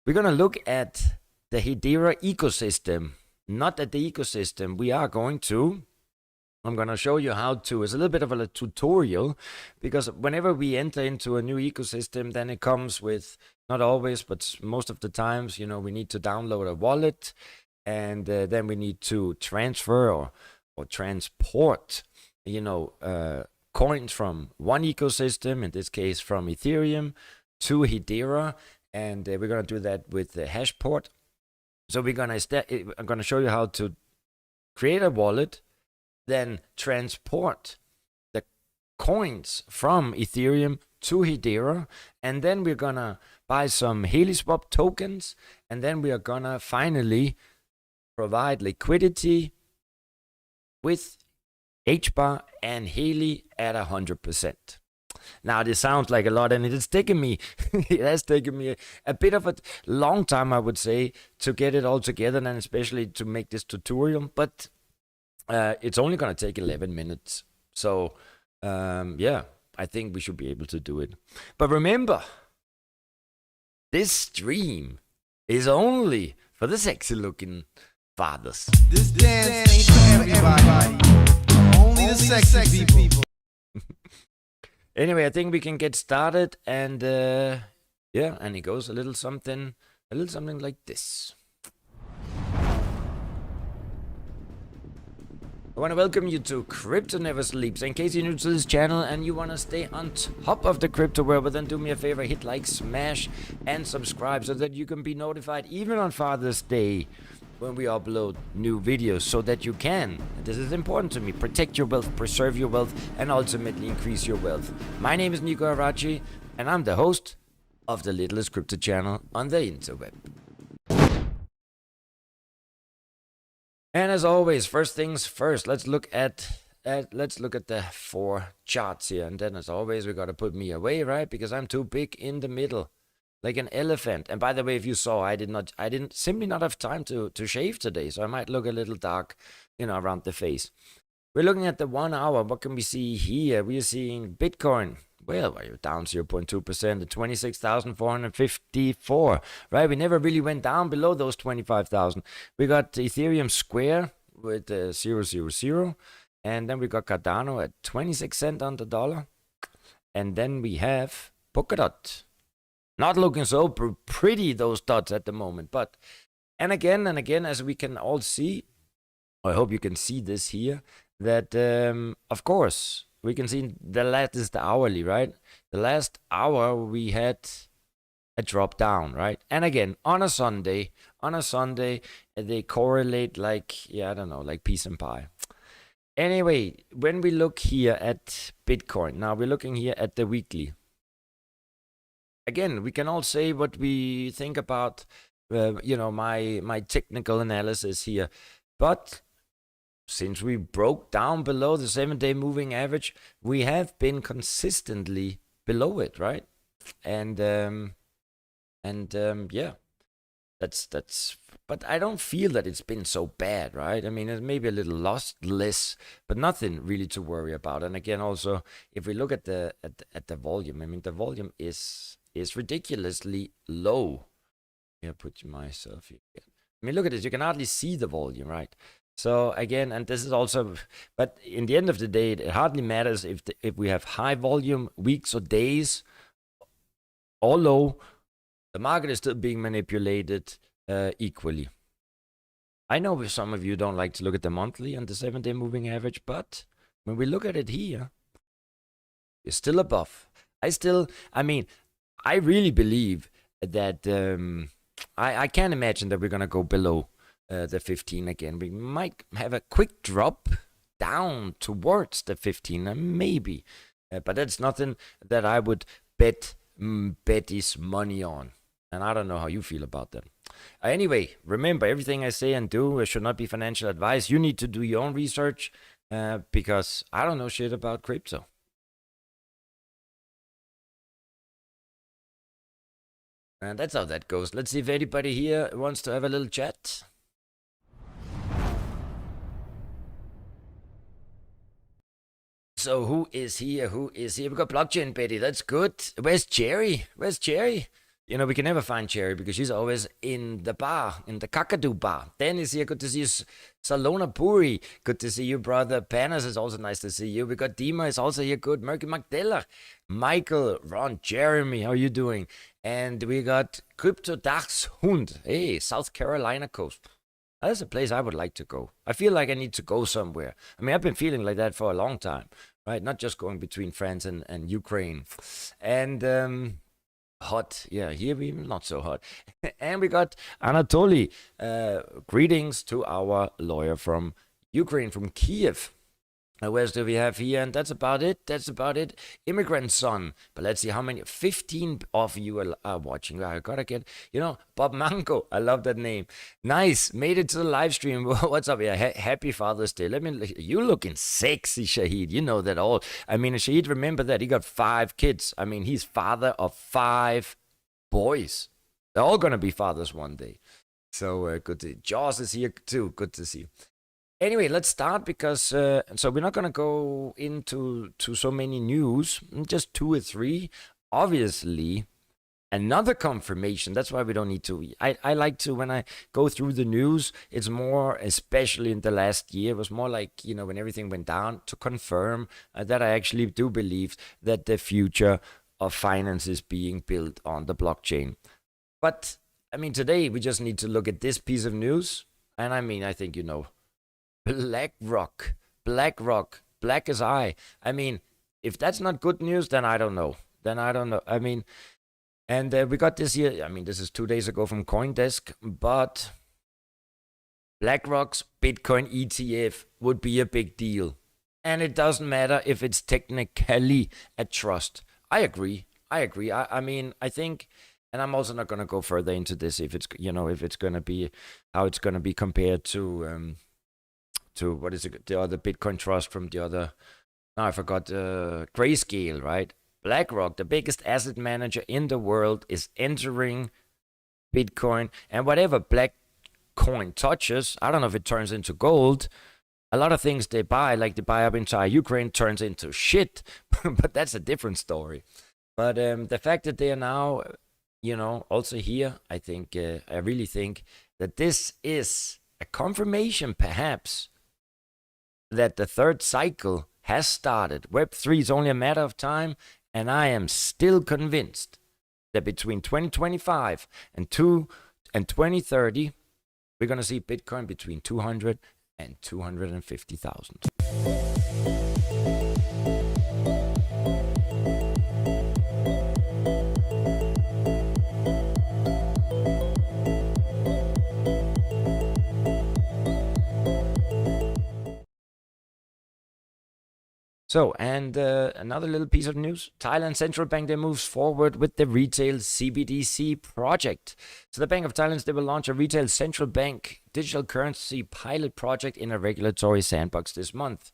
We're going to look at the HEDERA ecosystem, not at the ecosystem. I'm going to show you how to. It's a little bit of a tutorial, because whenever we enter into a new ecosystem, then it comes with, not always, but most of the times, you know, we need to download a wallet, and then we need to transfer or transport, you know, coins from one ecosystem, in this case from Ethereum, to HEDERA, and we're going to do that with the hash port. So I'm going to show you how to create a wallet, then transport the coins from Ethereum to HEDERA, and then we're going to buy some HeliSwap tokens, and then we are going to finally provide liquidity with HBAR and Heli at 100%. Now, this sounds like a lot, and it has taken me a bit of a long time, I would say, to get it all together, and especially to make this tutorial, but it's only going to take 11 minutes. So, yeah, I think we should be able to do it. But remember, this stream is only for the sexy-looking fathers. This dance ain't for everybody. Only the sexy people. Anyway, I think we can get started, and yeah, and it goes a little something like this. I want to welcome you to Crypto Never Sleeps. In case you're new to this channel and you want to stay on top of the crypto world, then do me a favor, hit like, smash, and subscribe so that you can be notified even on Father's Day when we upload new videos, so that you can, and this is important to me, protect your wealth, preserve your wealth, and ultimately increase your wealth. My name is Nico Arachi, and I'm the host of the littlest crypto channel on the interweb. And as always, first things first, let's look at the 4 charts here, and then as always we gotta put me away, right? Because I'm too big in the middle, like an elephant. And by the way, if you saw, I didn't simply not have time to shave today, so I might look a little dark, you know, around the face. We're looking at the 1 hour. What can we see here? We are seeing Bitcoin. Well, we're down 0.2% to 26,454, right? We never really went down below those 25,000. We got Ethereum Square with 0.00, and then we got Cardano at 26 cents on the dollar, and then we have Polkadot. Not looking so pretty, those dots at the moment, but and again, as we can all see, I hope you can see this here, that of course we can see the latest hourly, right? The last hour we had a drop down, right? And again, on a Sunday, they correlate like, yeah, I don't know, like peas and pie. Anyway, when we look here at Bitcoin, now we're looking here at the weekly. Again, we can all say what we think about, you know, my technical analysis here, but since we broke down below the 7-day moving average, we have been consistently below it, right? And yeah, that's. But I don't feel that it's been so bad, right? I mean, it may be a little less, but nothing really to worry about. And again, also, if we look at the volume, I mean, the volume is ridiculously low. Yeah, put myself here. I mean, look at this. You can hardly see the volume, right? So again, and this is also, but in the end of the day, it hardly matters if we have high volume weeks or days or low. The market is still being manipulated equally. I know some of you don't like to look at the monthly and the 7-day moving average, but when we look at it here, it's still above. I mean, I really believe that I can't imagine that we're gonna go below the 15 again. We might have a quick drop down towards the 15, maybe, but that's nothing that I would bet his money on. And I don't know how you feel about that. Anyway, remember, everything I say and do should not be financial advice. You need to do your own research because I don't know shit about crypto. And that's how that goes. Let's see if anybody here wants to have a little chat. So who is here? We got blockchain Betty. That's good. Where's Jerry? you know, we can never find Cherry because she's always in the bar, in the Kakadu bar. Dennis here, good to see you. Salona Puri, good to see you, brother. Panas is also nice to see you. We got Dima is also here, good. Merky Magdella, Michael, Ron, Jeremy, how are you doing? And we got CRYPTOCURRENCIES. Hey, South Carolina coast. That's a place I would like to go. I feel like I need to go somewhere. I mean, I've been feeling like that for a long time, right? Not just going between France and Ukraine. And hot, yeah, here we not so hot. And we got Anatoly. Greetings to our lawyer from Ukraine, from Kiev. What else do we have here? And that's about it. That's about it. Immigrant son. But let's see how many. 15 of you are watching. I gotta get, you know, Bob Mango. I love that name. Nice. Made it to the live stream. What's up? Yeah, happy Father's Day. You looking sexy, Shahid. You know that all. I mean, Shahid, remember that. He got 5 kids. I mean, he's father of 5 boys. They're all gonna be fathers one day. So good to see. Jaws is here too. Good to see you. Anyway, let's start because so we're not gonna go into so many news, just 2 or 3. Obviously, another confirmation. That's why we don't need to. I like to, when I go through the news, it's more, especially in the last year, it was more like, you know, when everything went down, to confirm that I actually do believe that the future of finance is being built on the blockchain. But I mean, today we just need to look at this piece of news, and I mean, I think you know. BlackRock, black as I. I mean, if that's not good news, then I don't know. I mean, and we got this here. I mean, this is 2 days ago from CoinDesk, but BlackRock's Bitcoin ETF would be a big deal. And it doesn't matter if it's technically a trust. I agree. I mean, I think, and I'm also not going to go further into this if it's, you know, if it's going to be, how it's going to be compared to what is it, the other Bitcoin trust from the other, I forgot, Grayscale, right? BlackRock, the biggest asset manager in the world, is entering Bitcoin, and whatever black coin touches, I don't know if it turns into gold. A lot of things they buy, like they buy up entire Ukraine, turns into shit, but that's a different story. But the fact that they are now, you know, also here, I think, I really think that this is a confirmation, perhaps, that the third cycle has started. Web3 is only a matter of time, and I am still convinced that between 2025 and 2030, we're going to see Bitcoin between 200 and 250,000. So, and another little piece of news. Thailand Central Bank, they moves forward with the retail CBDC project. So the Bank of Thailand, they will launch a retail central bank digital currency pilot project in a regulatory sandbox this month.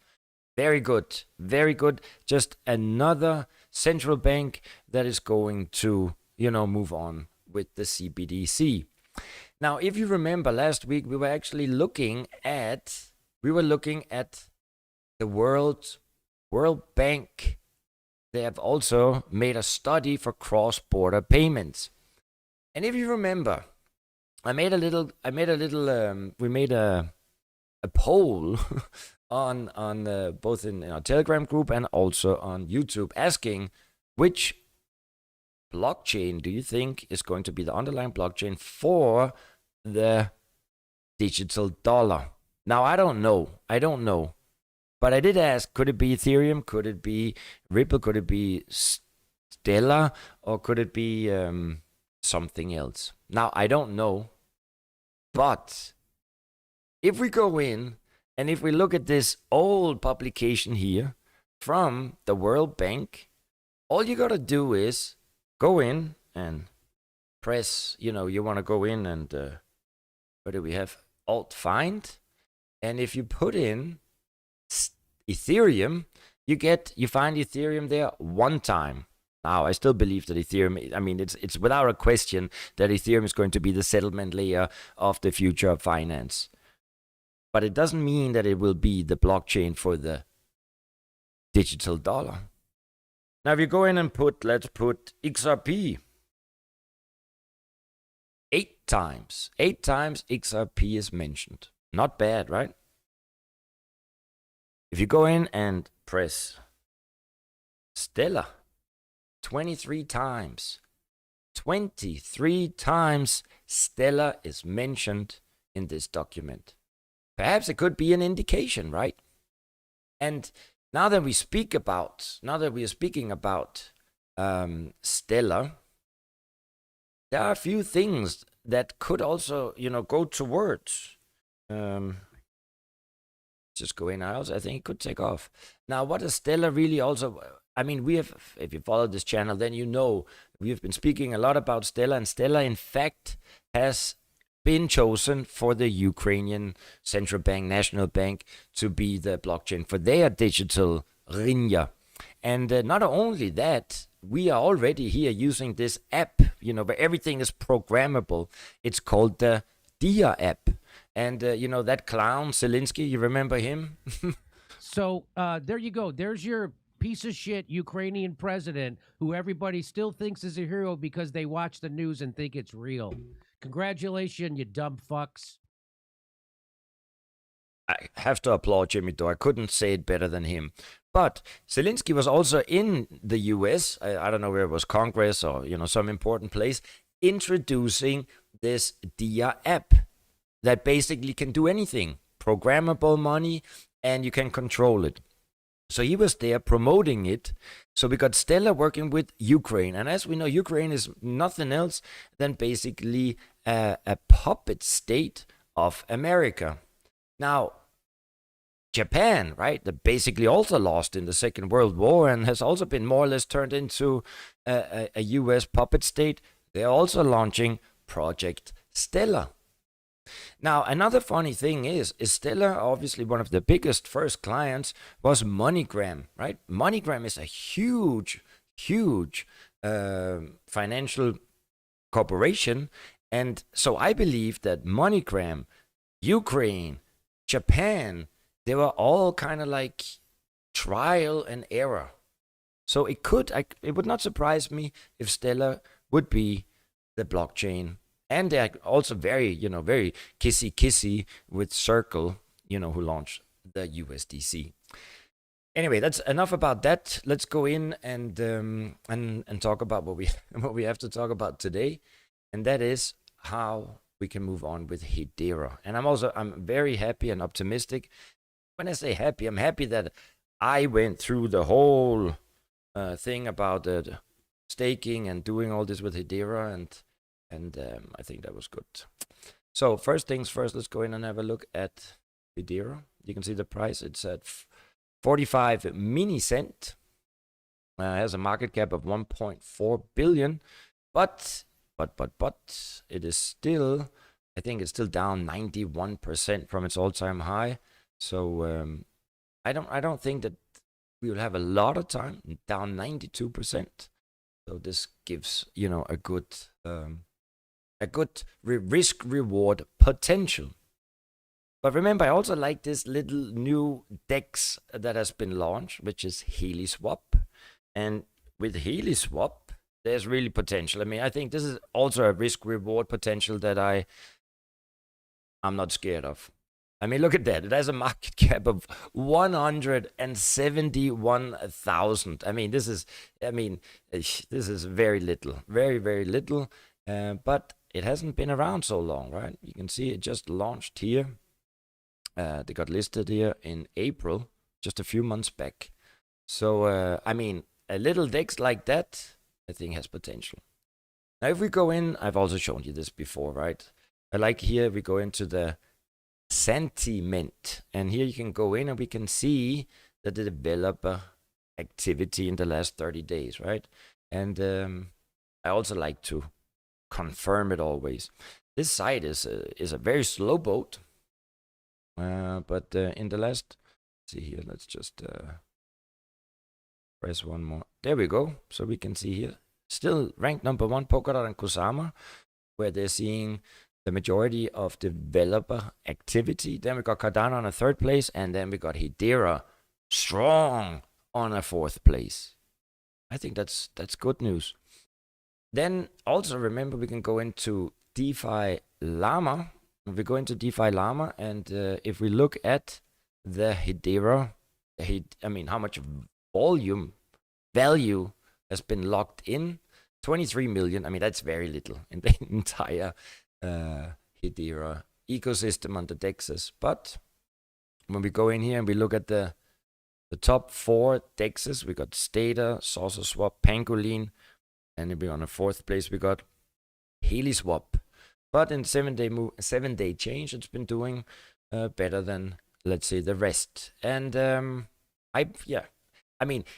Very good, very good. Just another central bank that is going to, you know, move on with the CBDC. Now, if you remember last week, we were actually looking at the World Bank. They have also made a study for cross-border payments. And if you remember, we made a poll on both in our Telegram group and also on YouTube, asking which blockchain do you think is going to be the underlying blockchain for the digital dollar. Now, I don't know. But I did ask, could it be Ethereum? Could it be Ripple? Could it be Stellar? Or could it be something else? Now, I don't know. But if we go in and if we look at this old publication here from the World Bank, all you got to do is go in and press, you want to go in and, what do we have? Alt find. And if you put in Ethereum, you find Ethereum there one time. Now, I still believe that Ethereum, I mean, it's without a question that Ethereum is going to be the settlement layer of the future of finance. But it doesn't mean that it will be the blockchain for the digital dollar. Now, if you go in and let's put XRP. 8 times. 8 times XRP is mentioned. Not bad, right? If you go in and press Stellar, 23 times. 23 times Stellar is mentioned in this document. Perhaps it could be an indication, right? And now that we are speaking about Stellar, there are a few things that could also, go towards. Just go in. I think it could take off. Now, what is Stellar really also? I mean, if you follow this channel, then you know we have been speaking a lot about Stellar, and Stellar, in fact, has been chosen for the Ukrainian Central Bank, National Bank, to be the blockchain for their digital hryvnia. And not only that, we are already here using this app, where everything is programmable. It's called the DIA app. And, that clown, Zelensky, you remember him? So there you go. There's your piece of shit Ukrainian president who everybody still thinks is a hero because they watch the news and think it's real. Congratulations, you dumb fucks. I have to applaud Jimmy, though. I couldn't say it better than him. But Zelensky was also in the US, I don't know where it was, Congress or, some important place, introducing this DIA app that basically can do anything. Programmable money, and you can control it. So he was there promoting it. So we got Stellar working with Ukraine. And as we know, Ukraine is nothing else than basically a puppet state of America. Now, Japan, right, that basically also lost in the Second World War and has also been more or less turned into a US puppet state. They're also launching Project Stellar. Now, another funny thing is Stellar, obviously one of the biggest first clients was MoneyGram, right? MoneyGram is a huge financial corporation. And so I believe that MoneyGram, Ukraine, Japan, they were all kind of like trial and error. So it would not surprise me if Stellar would be the blockchain. And they're also very kissy with Circle, who launched the USDC. Anyway, that's enough about that. Let's go in and talk about what we have to talk about today, and that is how we can move on with HEDERA. And I'm very happy and optimistic. When I say happy, I'm happy that I went through the whole thing about the staking and doing all this with HEDERA, and I think that was good. So first things first, let's go in and have a look at HEDERA. You can see the price. It's at 45 mini cent. Has a market cap of 1.4 billion, but it is still, I think it's still down 91% from its all-time high. So I don't think that we will have a lot of time, down 92%. So this gives a good risk reward potential. But remember, I also like this little new DEX that has been launched, which is HeliSwap. And with HeliSwap, there's really potential. I mean, I think this is also a risk reward potential that I'm not scared of. I mean, look at that. It has a market cap of 171,000. I mean, this is very little, very, very little. But it hasn't been around so long, right? You can see it just launched here. They got listed here in April, just a few months back. So, I mean, a little DEX like that, I think has potential. Now, if we go in, I've also shown you this before, right? I like here, we go into the sentiment. And here you can go in and we can see the developer activity in the last 30 days, right? And I also like to confirm it always. This site is a very slow boat. But in the last, see here, let's just press one more. There we go. So we can see here, still ranked number 1, Polkadot and Kusama, where they're seeing the majority of developer activity. Then we got Cardano on a 3rd place, and then we got HEDERA strong on a 4th place. I think that's good news. Then also remember, we can go into DeFi Llama. If we go into DeFi Llama, and if we look at the HEDERA, how much value has been locked in, 23 million. I mean, that's very little in the entire HEDERA ecosystem on the DEXs. But when we go in here and we look at the top 4 DEXs, we got Stater, SaucerSwap, Pangolin, and if we're on a 4th place, we got HeliSwap. But in 7-day change, it's been doing better than, let's say, the rest. And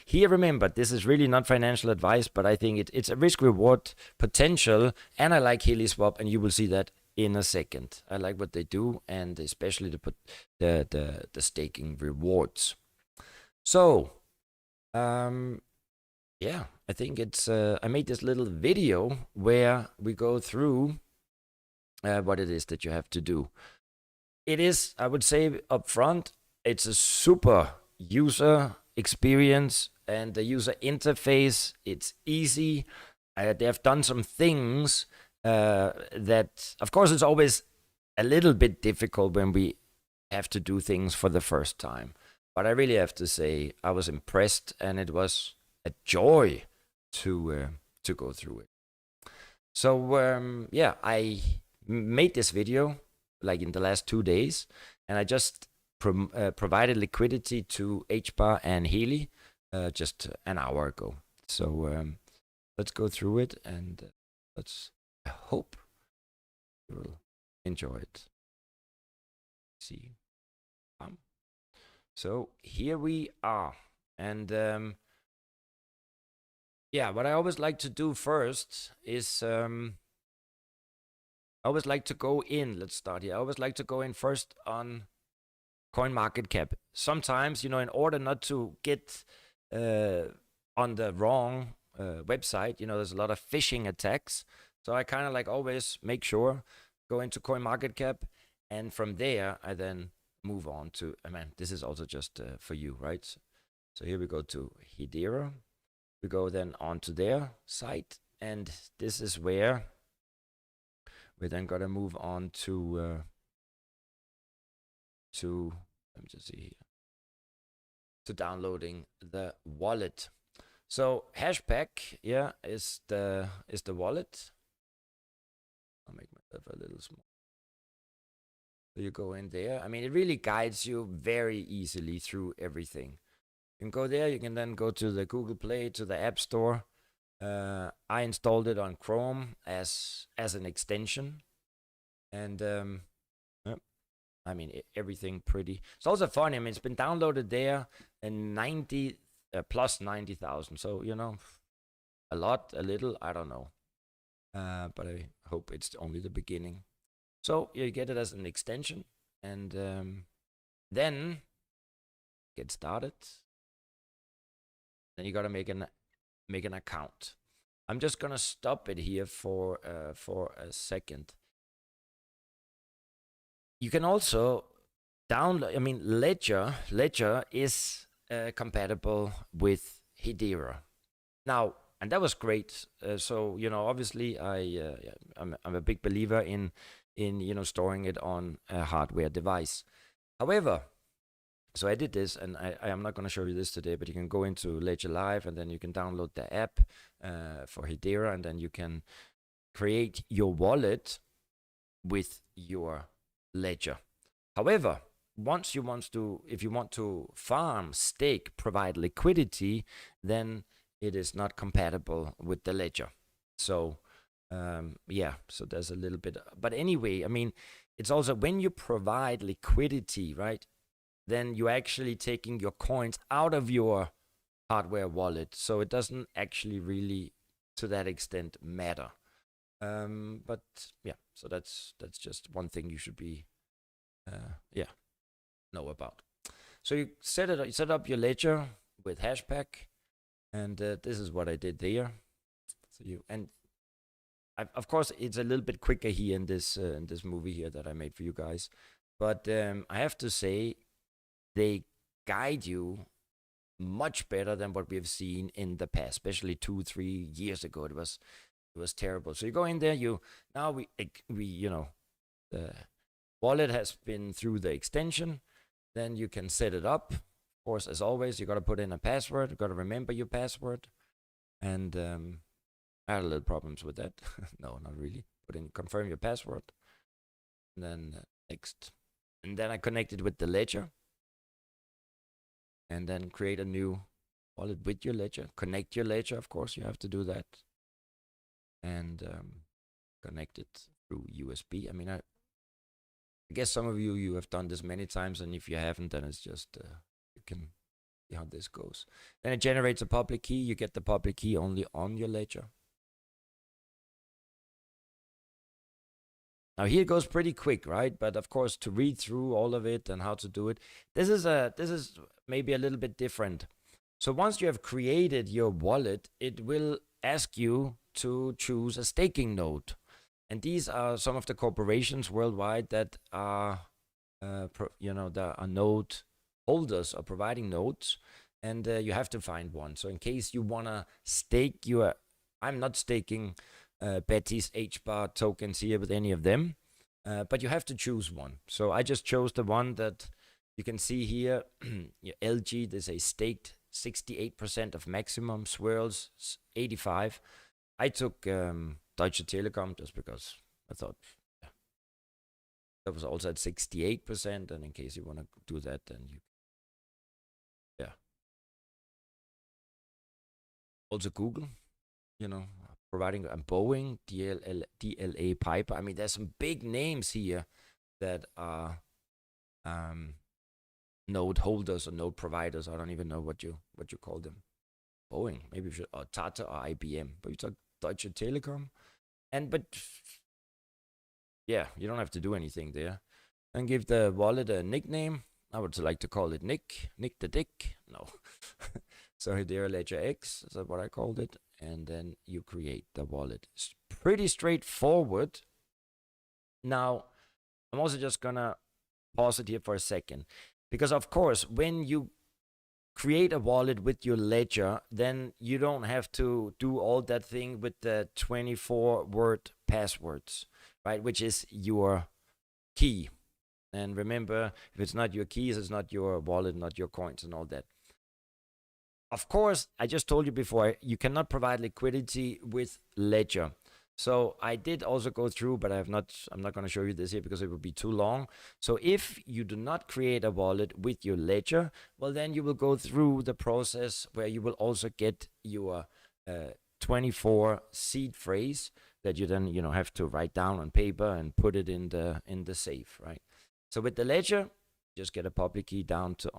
here, remember, this is really not financial advice, but I think it's a risk-reward potential, and I like HeliSwap, and you will see that in a second. I like what they do, and especially the staking rewards. So, I think it's I made this little video where we go through what it is that you have to do. It is, I would say up front, it's a super user experience, and the user interface, it's easy. They have done some things that, of course, it's always a little bit difficult when we have to do things for the first time. But I really have to say, I was impressed, and it was a joy to go through it. So I made this video like in the last 2 days, and I just provided liquidity to HBAR and Heli just an hour ago. So let's go through it, and I hope you will enjoy it. See. So here we are, and what I always like to do first is I always like to go in. Let's start here. I always like to go in first on CoinMarketCap. Sometimes, in order not to get on the wrong website, there's a lot of phishing attacks. So I kind of like always make sure, go into CoinMarketCap, and from there I then move on to, this is also just for you, right? So here we go to HEDERA. We go then on to their site, and this is where we're then gonna move on to let me just see here, to downloading the wallet. So Hashpack, is the wallet. I'll make myself a little small. So you go in there. It really guides you very easily through everything. You can go there. You can then go to the Google Play, to the App Store. I installed it on Chrome as an extension, and everything pretty. It's also funny. It's been downloaded there, and plus 90,000. So a lot, a little, I don't know, but I hope it's only the beginning. So you get it as an extension, and then get started. Then you gotta make an account. I'm just gonna stop it here for a second. You can also download. Ledger is compatible with HEDERA now, and that was great. So obviously I'm a big believer in storing it on a hardware device. However, so I did this, and I am not going to show you this today, but you can go into Ledger Live, and then you can download the app for HEDERA, and then you can create your wallet with your ledger. However, if you want to farm, stake, provide liquidity, then it is not compatible with the ledger. So so there's a little bit, but anyway, it's also when you provide liquidity, right, then you're actually taking your coins out of your hardware wallet, so it doesn't actually really to that extent matter. But so that's just one thing you should be know about. So you set up your ledger with Hashpack, and this is what I did there. So of course, it's a little bit quicker here in this movie here that I made for you guys, but I have to say they guide you much better than what we have seen in the past, especially 2-3 years ago. It was It was terrible. So you go in there, the wallet has been through the extension. Then you can set it up. Of course, as always, you got to put in a password. You got to remember your password. And I had a little problems with that. No, not really. Confirm your password. And then next. And then I connected with the ledger. And then create a new wallet with your ledger. Connect your ledger, of course, you have to do that. And connect it through USB. I mean, I guess some of you have done this many times, and if you haven't, then it's just you can see how this goes. Then it generates a public key. You get the public key only on your ledger. Now here it goes pretty quick, right? But of course, to read through all of it and how to do it, this is maybe a little bit different. So once you have created your wallet, it will ask you to choose a staking node. And these are some of the corporations worldwide that are, that are node holders or providing nodes. And you have to find one. So in case you want to stake your, I'm not staking Betty's HBAR tokens here with any of them. But you have to choose one. So I just chose the one that you can see here. Your LG, there's a staked 68% of maximum, swirls 85. I took Deutsche Telekom just because I thought that was also at 68%, and in case you want to do that, then you also Google, providing a Boeing, DLA Piper. I mean, there's some big names here that are node holders or node providers. I don't even know what you call them. Boeing, maybe you should, or Tata or IBM. But you talk Deutsche Telekom, but yeah, you don't have to do anything there. And give the wallet a nickname. I would like to call it Nick the Dick. No. So HEDERA Ledger X, is what I called it. And then you create the wallet. It's pretty straightforward. Now, I'm also just gonna pause it here for a second. Because of course, when you create a wallet with your ledger, then you don't have to do all that thing with the 24-word passwords, right? Which is your key. And remember, if it's not your keys, it's not your wallet, not your coins and all that. Of course, I just told you before, you cannot provide liquidity with ledger. So I did also go through, but I'm not going to show you this here because it would be too long. So if you do not create a wallet with your ledger, well, then you will go through the process where you will also get your 24 seed phrase that you then have to write down on paper and put it in the safe, right? So with the ledger, just get a public key down to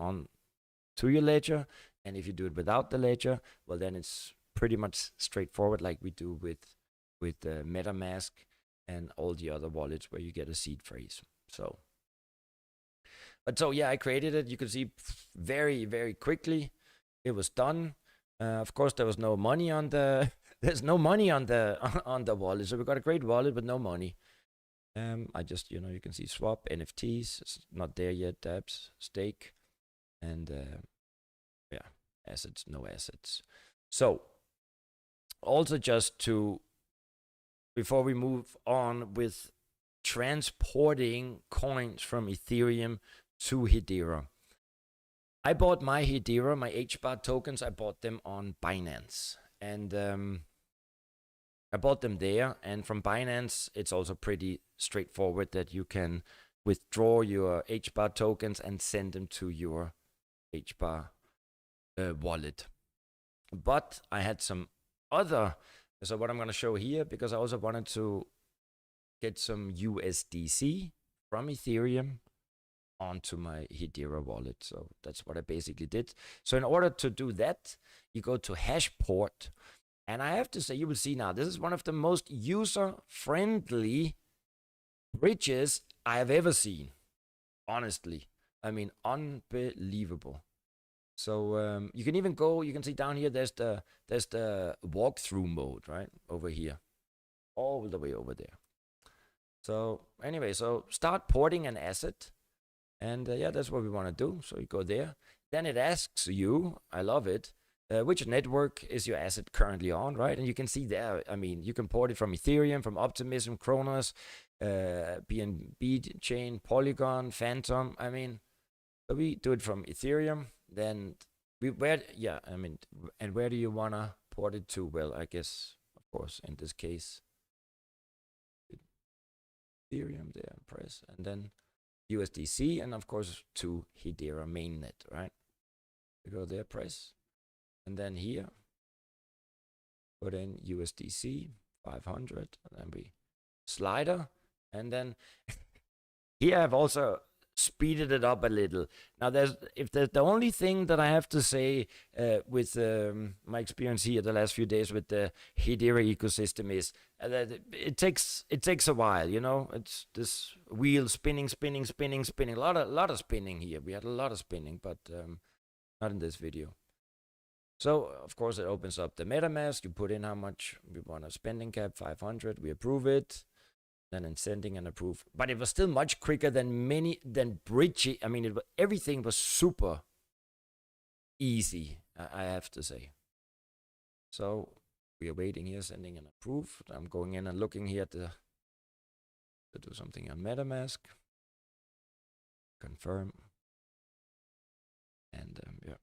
your ledger. And if you do it without the ledger, well, then it's pretty much straightforward, like we do with MetaMask and all the other wallets where you get a seed phrase. So yeah, I created it. You can see very, very quickly it was done. Of course, there was no money on the. There's no money on the wallet, so we got a great wallet but no money. I just you can see swap NFTs. It's not there yet. Dapps stake and yeah, assets, no assets. So also just to, before we move on with transporting coins from Ethereum to HEDERA, I bought my HEDERA, my HBAR tokens, I bought them on Binance. And I bought them there. And from Binance, it's also pretty straightforward that you can withdraw your HBAR tokens and send them to your HBAR wallet. But I had some other, so what I'm going to show here, because I also wanted to get some USDC from Ethereum onto my HEDERA wallet. So that's what I basically did. So in order to do that, you go to Hashport. And I have to say, you will see now, this is one of the most user-friendly bridges I have ever seen. Honestly. I mean, unbelievable. So you can even go, you can see down here, there's the walkthrough mode, right? Over here. All the way over there. So anyway, so start porting an asset. And yeah, that's what we want to do. So you go there. Then it asks you, I love it, which network is your asset currently on, right? And you can see there, I mean, you can port it from Ethereum, from Optimism, Kronos, BNB chain, Polygon, Phantom. I mean, so we do it from Ethereum. Then where do you wanna port it to? Well, I guess, of course, in this case, Ethereum there, press, and then USDC, and of course to HEDERA mainnet, right? We go there, press, and then here, put in USDC 500, and then we slider, and then here I've also speeded it up a little. Now, there's the only thing that I have to say with my experience here the last few days with the HEDERA ecosystem is that it takes a while. You know, it's this wheel spinning. A lot of spinning here. We had a lot of spinning, but not in this video. So of course it opens up the MetaMask. You put in how much we want a spending cap, 500. We approve it. Then in sending and approve, but it was still much quicker than bridging. I mean, everything was super easy, I have to say. So we are waiting here, sending and approve. I'm going in and looking here to do something on MetaMask. Confirm. And yeah.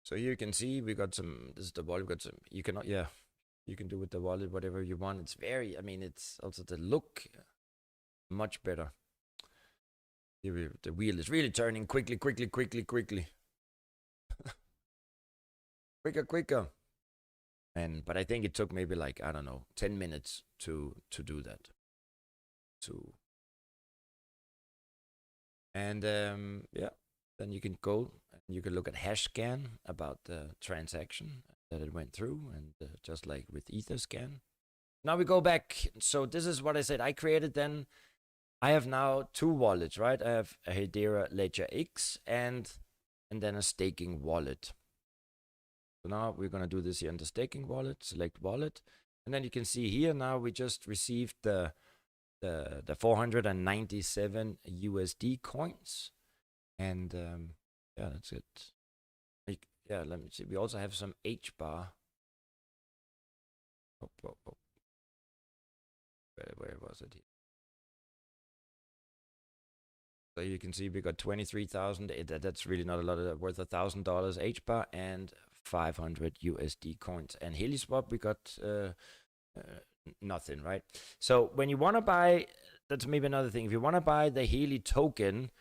So here you can see we got some, this is the wallet, we got some, you can do with the wallet whatever you want. It's very, I mean, it's also the look much better. Here the wheel is really turning quickly. quicker. But I think it took maybe like, I don't know, 10 minutes to do that. And yeah, then you can go and you can look at hash scan about the transaction that it went through, and just like with Etherscan. Now we go back. So this is what I said. I created then. I have now two wallets, right? I have a HEDERA Ledger X and then a staking wallet. So now we're gonna do this here in the staking wallet. Select wallet, and then you can see here now we just received the 497 USD coins. And yeah, that's it. Yeah, let me see. We also have some HBAR. Where was it here? So you can see we got 23,000. That's really not a lot. Worth $1,000 HBAR and 500 USD coins. And HeliSwap we got nothing, right? So when you want to buy, that's maybe another thing. If you want to buy the Heli token,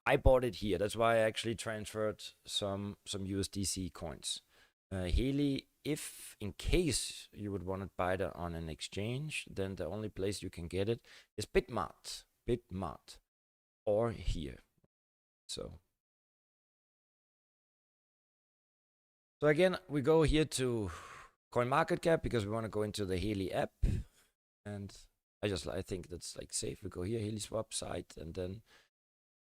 I bought it here. That's why I actually transferred some USDC coins. Heli, if in case you would want to buy it on an exchange, then the only place you can get it is Bitmart, or here. So again, we go here to CoinMarketCap because we want to go into the Heli app, and I think that's like safe. We go here, HeliSwap site, and then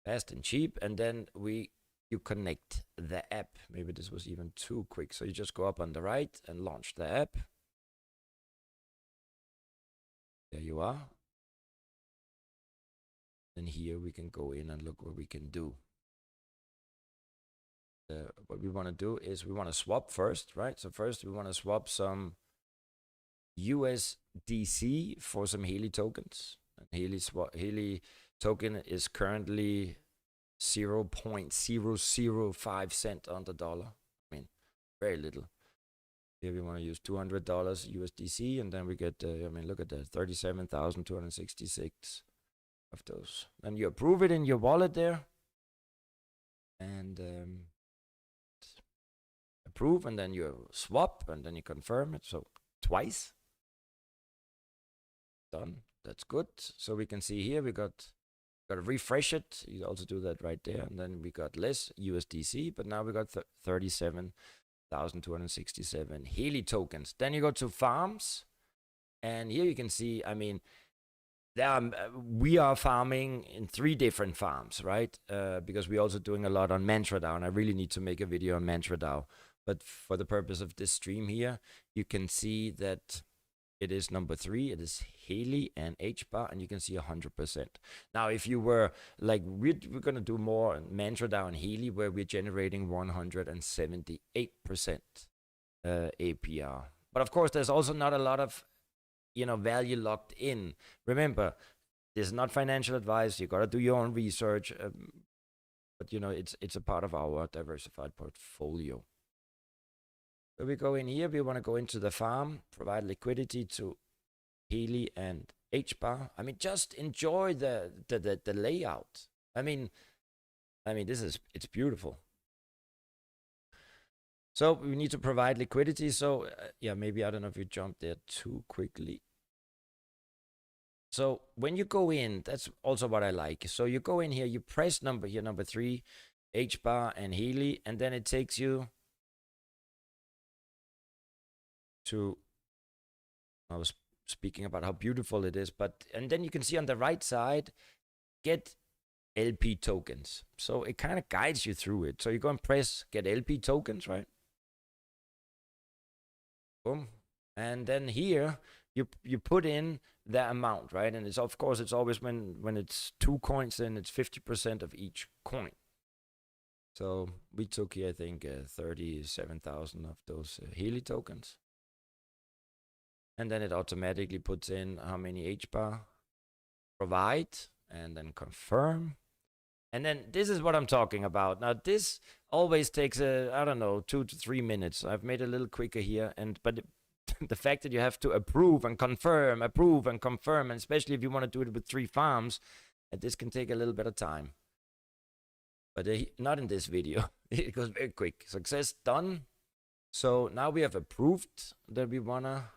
fast and cheap, and then you connect the app. Maybe this was even too quick. So you just go up on the right and launch the app. There you are. And here we can go in and look what we can do. What we want to do is we want to swap first, right? So first we want to swap some USDC for some Heli tokens. And Heli token is currently 0.005 cent on the dollar. I mean, very little. Here we want to use $200 USDC, and then we get, I mean, look at that, 37,266 of those. Then you approve it in your wallet there, and approve, and then you swap, and then you confirm it. So twice. Done. That's good. So we can see here we got to refresh it. You also do that right there, and then we got less USDC, but now we got 37,267 Heli tokens. Then you go to farms, and here you can see, I mean, we are farming in 3 different farms, right? Because we're also doing a lot on MantraDAO, and I really need to make a video on MantraDAO. But for the purpose of this stream here, you can see that It is number 3. It is HELI and HBAR, and you can see 100%. Now, if you were like, we're going to do more Mantra DAO and HELI, where we're generating 178% APR. But of course, there's also not a lot of, value locked in. Remember, this is not financial advice. You got to do your own research. But it's a part of our diversified portfolio. So we go in here, we want to go into the farm, provide liquidity to HELI and HBAR. I mean, just enjoy the layout. I mean, it's beautiful. So we need to provide liquidity. So yeah, maybe, I don't know if you jumped there too quickly. So when you go in, that's also what I like. So you go in here, you press number 3, HBAR and HELI, and then it takes you to, I was speaking about how beautiful it is, and then you can see on the right side, get LP tokens. So it kind of guides you through it. So you go and press get LP tokens, right? Boom. And then here you put in the amount, right? And it's, of course, it's always when it's 2 coins, then it's 50% of each coin. So we took here, I think, 37,000 of those HELI tokens. And then it automatically puts in how many HBAR provide, and then confirm. And then this is what I'm talking about. Now this always takes I don't know, 2 to 3 minutes. I've made it a little quicker here, but the fact that you have to approve and confirm, and especially if you want to do it with 3 farms, this can take a little bit of time. But not in this video. It goes very quick. Success done. So now we have approved that we wanna.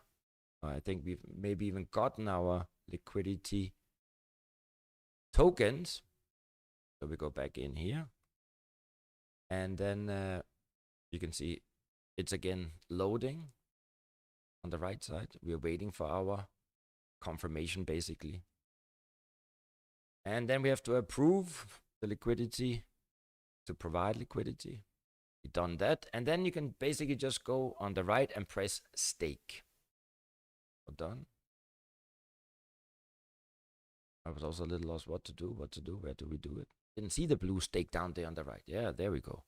I think we've maybe even gotten our liquidity tokens. So we go back in here. And then you can see it's again loading on the right side. We are waiting for our confirmation, basically. And then we have to approve the liquidity to provide liquidity. We've done that. And then you can basically just go on the right and press stake. Done. I was also a little lost what to do, where do we do it? Didn't see the blue stake down there on the right. Yeah, there we go.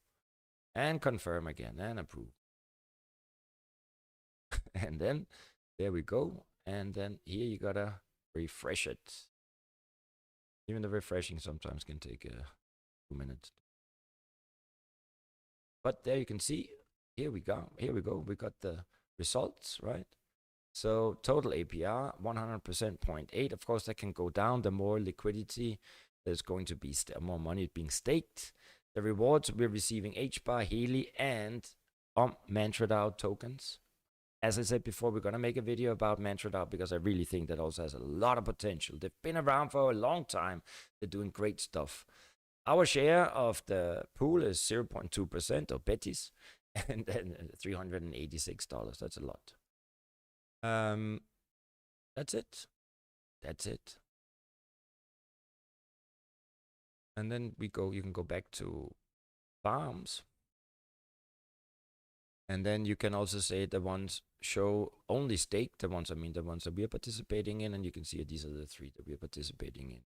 And confirm again and approve. And then there we go. And then here you gotta refresh it. Even the refreshing sometimes can take 2 minutes. But there you can see, here we go. We got the results, right? So total APR 100% 0.8. Of course, that can go down the more liquidity there's going to be, more money being staked. The rewards, we're receiving HBAR, HELI, and Mantra DAO tokens. As I said before, we're going to make a video about Mantra DAO because I really think that also has a lot of potential. They've been around for a long time. They're doing great stuff. Our share of the pool is 0.2% of Betty's, and then $386. That's a lot. That's it. And then you can go back to farms. And then you can also say the ones show only stake, the ones that we are participating in, and you can see these are the 3 that we are participating in.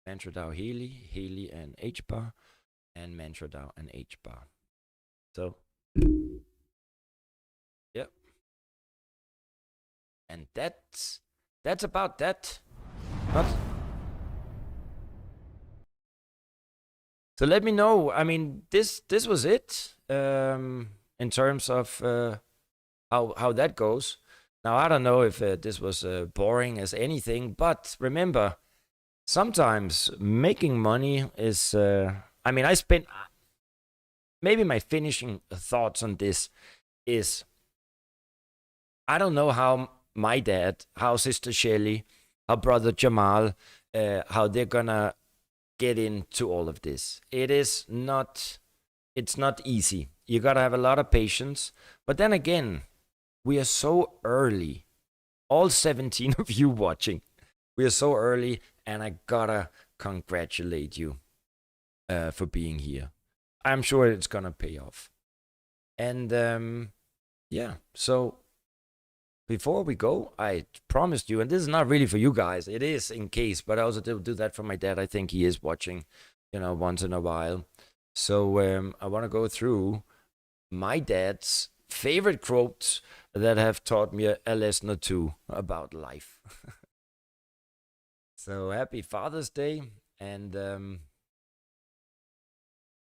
Mantra DAO HELI and HBAR, and Mantra DAO and HBAR. So yep. And that's about that. So let me know. I mean, this was it in terms of how that goes. Now I don't know if this was boring as anything, but remember, sometimes making money is. I mean, I spent. Maybe my finishing thoughts on this is, I don't know how my dad, how Sister Shelly, how brother Jamal, how they're gonna get into all of this. It's not easy. You gotta have a lot of patience. But then again, we are so early. All 17 of you watching, we are so early, and I gotta congratulate you for being here. I'm sure it's gonna pay off. And yeah, so before we go, I promised you, and this is not really for you guys, it is in case, but I also do that for my dad. I think he is watching, once in a while. So I want to go through my dad's favorite quotes that have taught me a lesson or two about life. So happy Father's Day. And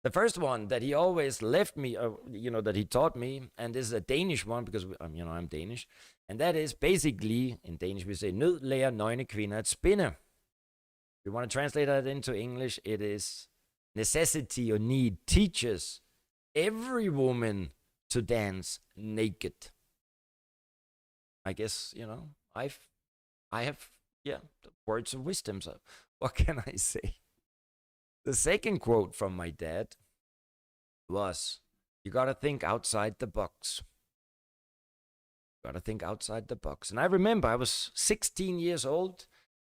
the first one that he always left me, that he taught me, and this is a Danish one because, I'm Danish, and that is basically, in Danish we say, nød lærer nøgne kvinder at spinde. If you want to translate that into English, it is necessity or need teaches every woman to dance naked. I guess, I have, words of wisdom, so what can I say? The second quote from my dad was, you got to think outside the box. You got to think outside the box. And I remember I was 16 years old,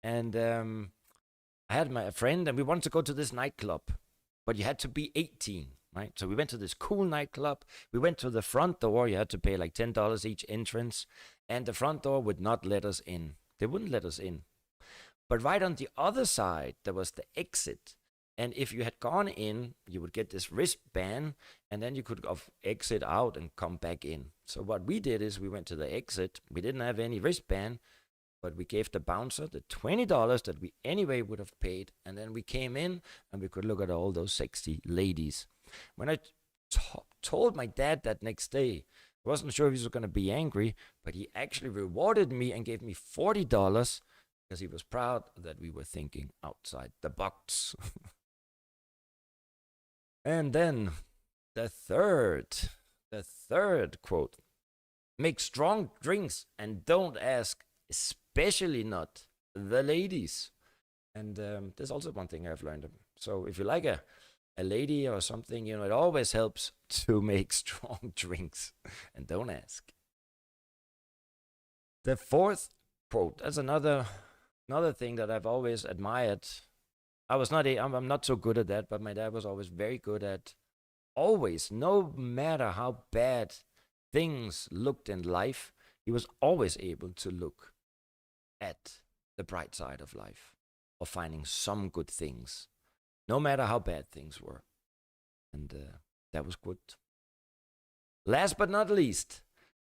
and I had my friend, and we wanted to go to this nightclub, but you had to be 18, right? So we went to this cool nightclub. We went to the front door. You had to pay like $10 each entrance, and the front door would not let us in. They wouldn't let us in. But right on the other side, there was the exit. And if you had gone in, you would get this wristband, and then you could exit out and come back in. So what we did is we went to the exit. We didn't have any wristband, but we gave the bouncer the $20 that we anyway would have paid. And then we came in, and we could look at all those sexy ladies. When I told my dad that next day, I wasn't sure if he was going to be angry, but he actually rewarded me and gave me $40 because he was proud that we were thinking outside the box. And then the third quote, make strong drinks and don't ask, especially not the ladies. And there's also one thing I've learned. So if you like a lady or something, it always helps to make strong drinks and don't ask. The fourth quote, that's another thing that I've always admired. I'm not so good at that, but my dad was always very good at always, no matter how bad things looked in life, he was always able to look at the bright side of life or finding some good things, no matter how bad things were. And that was good. Last but not least,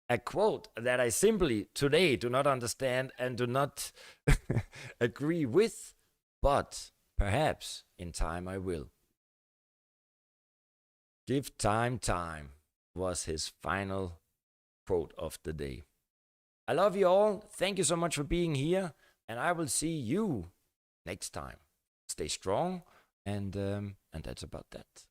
a quote that I simply today do not understand and do not agree with, but perhaps in time I will. Give time was his final quote of the day. I love you all. Thank you so much for being here, and I will see you next time. Stay strong, and that's about that.